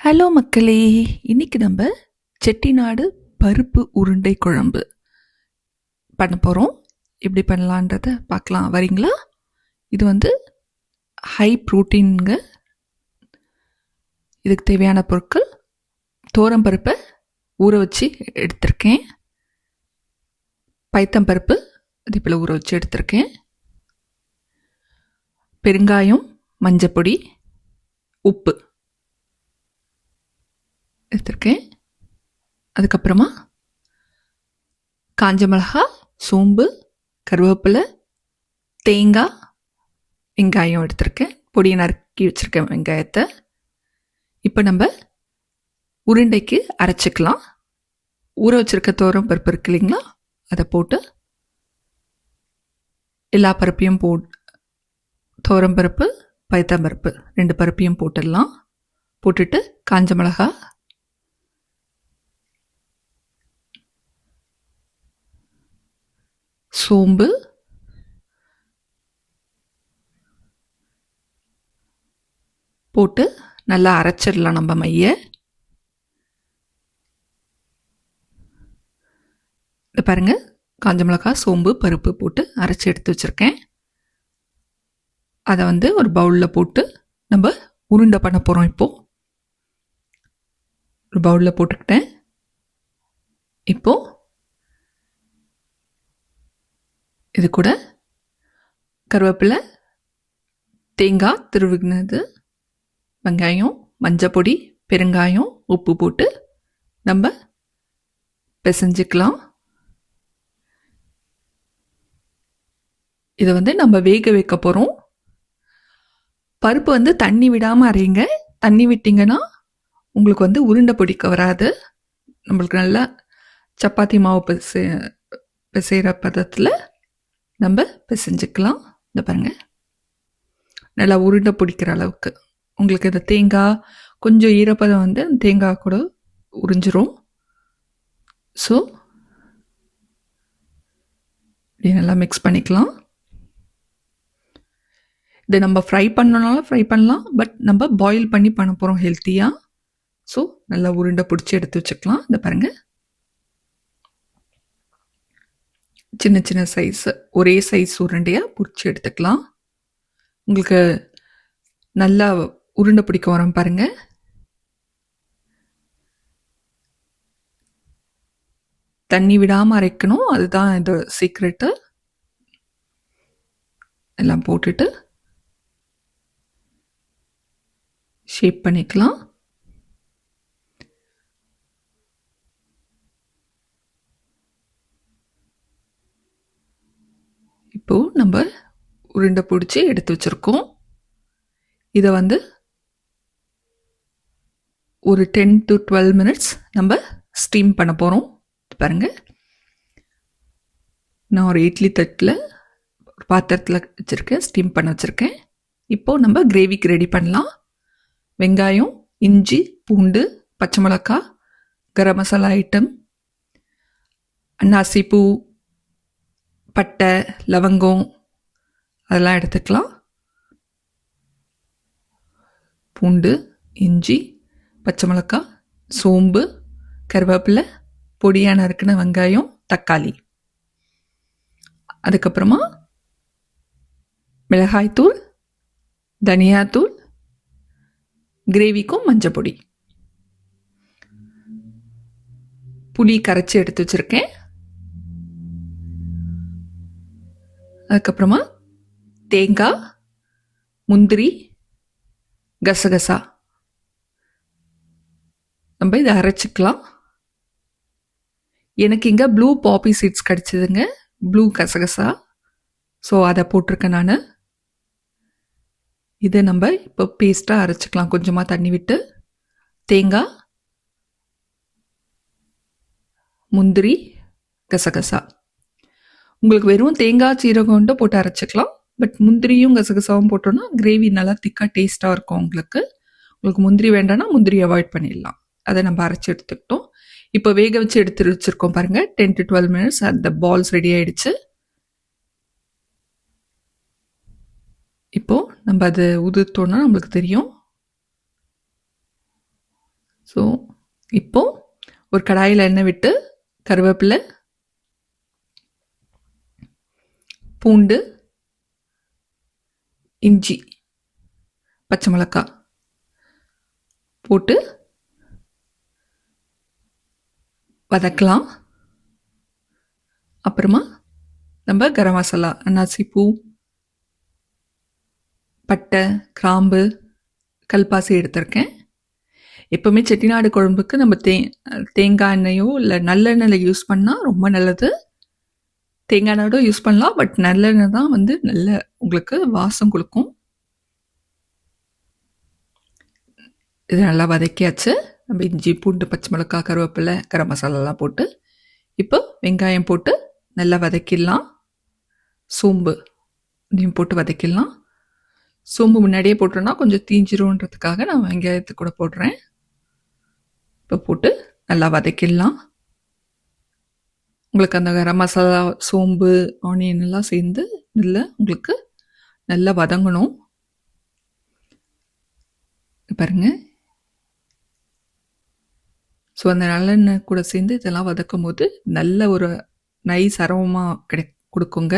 Hello மக்களே, இன்னைக்கு நம்ம செட்டிநாடு பருப்பு உருண்டை குழம்பு பண்ண போகிறோம். எப்படி பண்ணலான்றத பார்க்கலாம், வரீங்களா? இது வந்து ஹை ப்ரோட்டீனுங்க. இதுக்கு தேவையான பொருட்கள்: பருப்பை ஊற வச்சு எடுத்திருக்கேன், பருப்பு அதே போல் ஊற வச்சு எடுத்திருக்கேன், பெருங்காயம், மஞ்சப்பொடி, உப்பு எடுத்திருக்கேன். அதுக்கப்புறமா காஞ்ச மிளகா, சோம்பு, கருவேப்பிலை, தேங்காய், வெங்காயம் எடுத்திருக்கேன். பொடியை நறுக்கி வச்சுருக்கேன் வெங்காயத்தை. இப்போ நம்ம உருண்டைக்கு அரைச்சிக்கலாம். ஊற வச்சுருக்க பருப்பு இருக்கு இல்லைங்களா, அதை போட்டு எல்லா பருப்பையும் பருப்பு, பருப்பு 2 பருப்பையும் போட்டுடலாம். போட்டுட்டு காஞ்ச மிளகா, சோம்பு, போட்டு நல்லா அரைச்சிடலாம் நம்ம மைய. இது பாருங்க, காஞ்ச மிளகா, சோம்பு, பருப்பு போட்டு அரைச்சி எடுத்து வச்சுருக்கேன். அதை ஒரு பவுலில் போட்டு நம்ம உருண்டை பண்ண போகிறோம். இப்போது ஒரு பவுலில் போட்டுக்கிட்டேன். இப்போது இது கூட கருவேப்பிலை, தேங்காய் திருவினது, வெங்காயம், மஞ்சப்பொடி, பெருங்காயம், உப்பு போட்டு நம்ம பிசைஞ்சிக்கலாம். இதை நம்ம வேக வைக்க போகிறோம். பருப்பு தண்ணி விடாமல் அரைங்க. தண்ணி விட்டிங்கன்னா உங்களுக்கு உருண்டை பிடிக்க வராது. நம்மளுக்கு நல்லா சப்பாத்தி மாவு பிசைகிற பதத்தில் நம்ம பிசைஞ்சிக்கலாம். இந்த பாருங்கள், நல்லா உருண்டை பிடிக்கிற அளவுக்கு. உங்களுக்கு இந்த தேங்காய் கொஞ்சம் ஈரப்பதம் தேங்காய் கூட உறிஞ்சிரும். ஸோ இப்படி நல்லா மிக்ஸ் பண்ணிக்கலாம். இதை நம்ம ஃப்ரை பண்ணனாலும் ஃப்ரை பண்ணலாம், பட் நம்ம பாயில் பண்ணி பண்ண போகிறோம் ஹெல்த்தியாக. ஸோ நல்லா உருண்டை பிடிச்சி எடுத்து வச்சுக்கலாம். இந்த பாருங்கள், சின்ன சின்ன சைஸ், ஒரே சைஸ் உருண்டையாக பிடிச்சி எடுத்துக்கலாம். உங்களுக்கு நல்லா உருண்டை பிடிக்க வரோம் பாருங்கள். தண்ணி விடாமல் அரைக்கணும், அதுதான் இது சீக்ரெட்டு. எல்லாம் போட்டுட்டு ஷேப் பண்ணிக்கலாம். இப்போது நம்ம உருண்டை பிடிச்சி எடுத்து வச்சுருக்கோம். இதை ஒரு 10 to 12 minutes நம்ம ஸ்டீம் பண்ண போகிறோம். பாருங்கள், நான் ஒரு இட்லி தட்டில் ஒரு பாத்திரத்தில் வச்சுருக்கேன், ஸ்டீம் பண்ண வச்சுருக்கேன். இப்போது நம்ம கிரேவிக்கு ரெடி பண்ணலாம். வெங்காயம், இஞ்சி, பூண்டு, பச்சை மிளகாய், கரம் மசாலா ஐட்டம், அன்னாசி பூ, பட்டை, லவங்கம் அதெல்லாம் எடுத்துக்கலாம். பூண்டு, இஞ்சி, பச்சை மிளகாய், சோம்பு, கருவேப்பிலை, பொடியான நறுக்கின வெங்காயம், தக்காளி, அதுக்கப்புறமா மிளகாய்த்தூள், தனியாத்தூள், கிரேவிக்கும் மஞ்சப்பொடி, புளி கரைச்சி எடுத்து வச்சுருக்கேன். அதுக்கப்புறமா தேங்காய், முந்திரி, கசகசா நம்ம இதை அரைச்சிக்கலாம். எனக்கு இங்கே ப்ளூ பாப்பி சீட்ஸ் கிடச்சிதுங்க, ப்ளூ கசகசா. ஸோ அதை போட்டிருக்கேன் நான். இதை நம்ம இப்போ பேஸ்ட்டாக அரைச்சிக்கலாம் கொஞ்சமாக தண்ணி விட்டு. தேங்காய், முந்திரி, கசகசா. உங்களுக்கு வெறும் தேங்காய் சீரகம் போட்டு அரைச்சிக்கலாம், பட் முந்திரியும் கசகசாவும் போட்டோன்னா கிரேவி நல்லா திக்காக டேஸ்ட்டாக இருக்கும். உங்களுக்கு முந்திரி வேண்டாம்னா முந்திரி அவாய்ட் பண்ணிடலாம். அதை நம்ம அரைச்சி எடுத்துக்கிட்டோம். இப்போ வேக வச்சு எடுத்து வச்சுருக்கோம் பாருங்கள். 10 to 12 minutes அந்த பால்ஸ் ரெடி ஆகிடுச்சு. இப்போது நம்ம அதை உதுத்தோன்னா நம்மளுக்கு தெரியும். ஸோ இப்போ ஒரு கடாயில் எண்ணெய் விட்டு கருவேப்பிலை, பூண்டு, இஞ்சி, பச்சை மிளகாய் போட்டு வதக்கலாம். அப்புறமா நம்ம கரம் மசாலா, அன்னாசி பூ, பட்டை, கிராம்பு, கல்பாசி எடுத்திருக்கேன். எப்போவுமே செட்டிநாடு குழம்புக்கு நம்ம தேங்காய் எண்ணெயோ இல்லை நல்லெண்ணெயில் யூஸ் பண்ணால் ரொம்ப நல்லது. தேங்காய் எண்ணெயோட யூஸ் பண்ணலாம், பட் நல்லெண்ணெய் தான் வந்து நல்ல உங்களுக்கு வாசம் கொடுக்கும். இது நல்லா வதக்கியாச்சு. நம்ம இஞ்சி, பூண்டு, பச்சை மிளகாய், கருவேப்பிலை, கரம் மசாலாலாம் போட்டு இப்போ வெங்காயம் போட்டு நல்லா வதக்கிடலாம். சோம்பு இதையும் போட்டு வதக்கிடலாம். சோம்பு முன்னாடியே போட்டோன்னா கொஞ்சம் தீஞ்சிரும்ன்றதுக்காக நான் வெங்காயத்தை கூட போடுறேன். இப்போ போட்டு நல்லா வதக்கிடலாம். உங்களுக்கு அந்த கரம் மசாலா, சோம்பு, ஆனியன் எல்லாம் சேர்ந்து நல்லா உங்களுக்கு நல்லா வதங்கணும். பாருங்க. ஸோ அந்த நல்லெண்ணெய் கூட சேர்ந்து இதெல்லாம் வதக்கும் போது நல்ல ஒரு நைஸ் அரவமாக கொடுக்குங்க.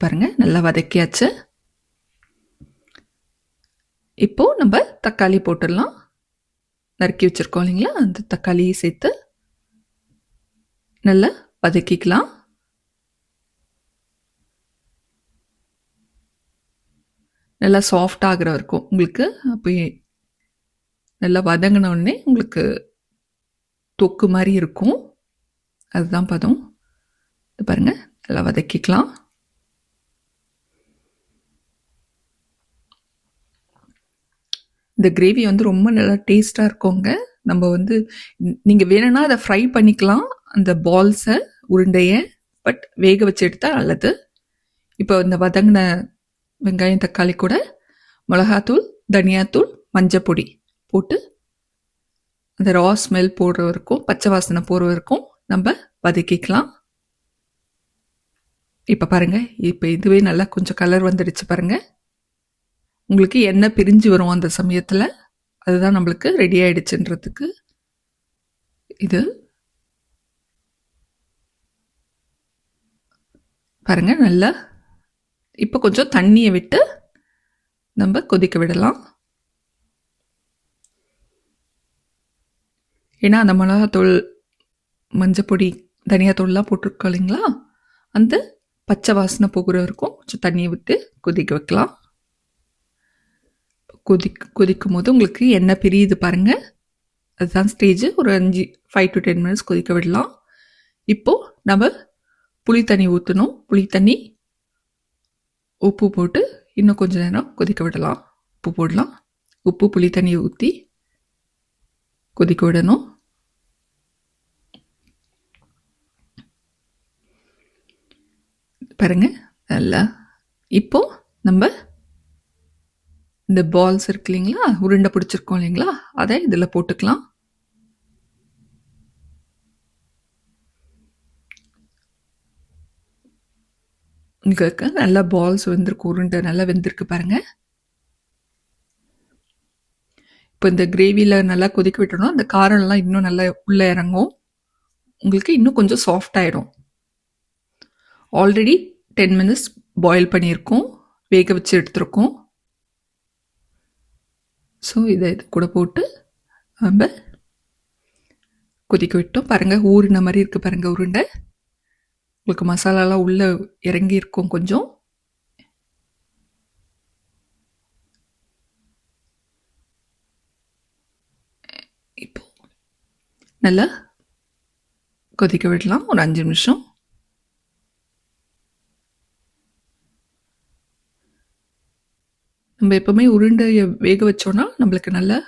பாருங்க, நல்லா வதக்கியாச்சு. இப்போ நம்ம தக்காளி போட்டுடலாம். நறுக்கி வச்சிருக்கோம் இல்லைங்களா, அந்த தக்காளியை சேர்த்து நல்லா வதக்கிக்கலாம். நல்லா சாஃப்ட் ஆகிற வரைக்கும் உங்களுக்கு அப்போ நல்லா வதங்கின உடனே உங்களுக்கு தொக்கு மாதிரி இருக்கும். அதுதான் பதம். இது பாருங்க, நல்லா வதக்கிக்கலாம். இந்த கிரேவி வந்து ரொம்ப நல்லா டேஸ்ட்டாக இருக்குங்க. நம்ம வந்து நீங்கள் வேணும்னா அதை ஃப்ரை பண்ணிக்கலாம், அந்த பால்ஸை, உருண்டையை. பட் வேக வச்சு எடுத்தால் நல்லது. இப்போ இந்த வதங்கின வெங்காயம், தக்காளி கூட மிளகாத்தூள், தனியாத்தூள், மஞ்சள் பொடி போட்டு அந்த ரா ஸ்மெல் போடுற வரைக்கும், பச்சை வாசனை போகிற வரைக்கும் நம்ம வதக்கிக்கலாம். இப்போ பாருங்கள், இப்போ இதுவே நல்லா கொஞ்சம் கலர் வந்துடுச்சு பாருங்கள். உங்களுக்கு எண்ணெய் பிரிஞ்சு வரும் அந்த சமயத்தில். அதுதான் நம்மளுக்கு ரெடி ஆகிடுச்சுன்றதுக்கு இது. பாருங்க, நல்லா இப்போ கொஞ்சம் தண்ணியை விட்டு நம்ம கொதிக்க விடலாம். ஏன்னா அந்த மிளகாத்தூள், மஞ்சப்பொடி, தனியாத்தூள்லாம் போட்டிருக்கோம் இல்லைங்களா, அந்த பச்சை வாசனை போகிற வரைக்கும் கொஞ்சம் தண்ணியை விட்டு கொதிக்க வைக்கலாம். கொதிக்கும் போது உங்களுக்கு எண்ணெய் பிரியுது பாருங்கள். அதுதான் ஸ்டேஜ். ஒரு 5 to 10 minutes கொதிக்க விடலாம். இப்போது நம்ம புளி தண்ணி ஊற்றணும். புளி தண்ணி, உப்பு போட்டு இன்னும் கொஞ்சம் நேரம் கொதிக்க விடலாம். உப்பு போடலாம். உப்பு, புளி தண்ணியை ஊற்றி கொதிக்க விடணும். பாருங்க, நல்லா. இப்போ நம்ம இந்த பால்ஸ் இருக்கு இல்லைங்களா, உருண்டை பிடிச்சிருக்கோம் இல்லைங்களா, அதை இதில் போட்டுக்கலாம். உங்களுக்கு நல்லா பால்ஸ் வெந்திருக்கு, உருண்டை நல்லா வெந்திருக்கு பாருங்கள். இப்போ இந்த கிரேவியில் நல்லா கொதிக்க விட்டோம்னா அந்த காரம்லாம் இன்னும் நல்லா உள்ளே இறங்கும். உங்களுக்கு இன்னும் கொஞ்சம் சாஃப்ட் ஆகிடும். ஆல்ரெடி 10 minutes பாயில் பண்ணியிருக்கோம், வேக வச்சு எடுத்துருக்கோம். ஸோ இதை இது கூட போட்டு நம்ம கொதிக்க விட்டோம். பாருங்கள், ஊறின மாதிரி இருக்குது பாருங்கள் உருண்டை. உங்களுக்கு மசாலாலாம் உள்ளே இறங்கி இருக்கும் கொஞ்சம். இப்போ நல்லா கொதிக்க விடலாம் ஒரு 5 நிமிஷம். நம்ம எப்போவுமே உருண்டையை வேக வச்சோன்னா நம்மளுக்கு நல்லா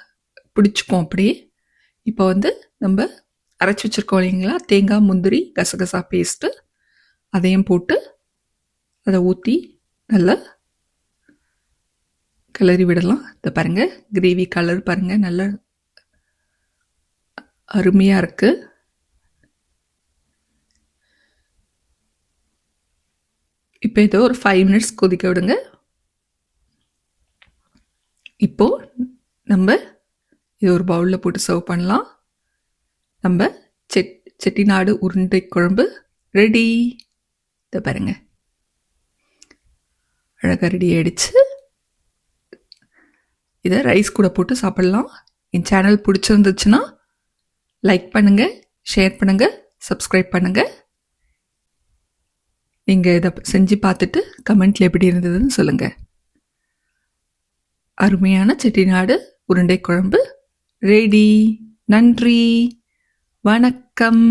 பிடிச்சிக்கும் அப்படியே. இப்போ வந்து நம்ம அரைச்சி வச்சுருக்கோம் இல்லைங்களா, தேங்காய், முந்திரி, கசகசா பேஸ்ட்டு, அதையும் போட்டு அதை ஊற்றி நல்லா கிளறி விடலாம். இதை பாருங்கள், கிரேவி கலர் பாருங்கள், நல்லா அருமையாக இருக்குது. இப்போ இதை ஒரு 5 minutes கொதிக்க விடுங்க. இப்போது நம்ம இது ஒரு பவுலில் போட்டு சர்வ் பண்ணலாம். நம்ம செட்டிநாடு உருண்டை குழம்பு ரெடி. இதை பாருங்க, அழகாக ரெடி ஆயிடுச்சு. இதை ரைஸ் கூட போட்டு சாப்பிட்லாம். என் சேனல் பிடிச்சிருந்துச்சுன்னா லைக் பண்ணுங்கள், ஷேர் பண்ணுங்கள், சப்ஸ்கிரைப் பண்ணுங்கள். நீங்கள் இதை செஞ்சு பார்த்துட்டு கமெண்ட்டில் எப்படி இருந்ததுன்னு சொல்லுங்கள். அருமையான செட்டிநாடு உருண்டை குழம்பு ரெடி. நன்றி, வணக்கம்.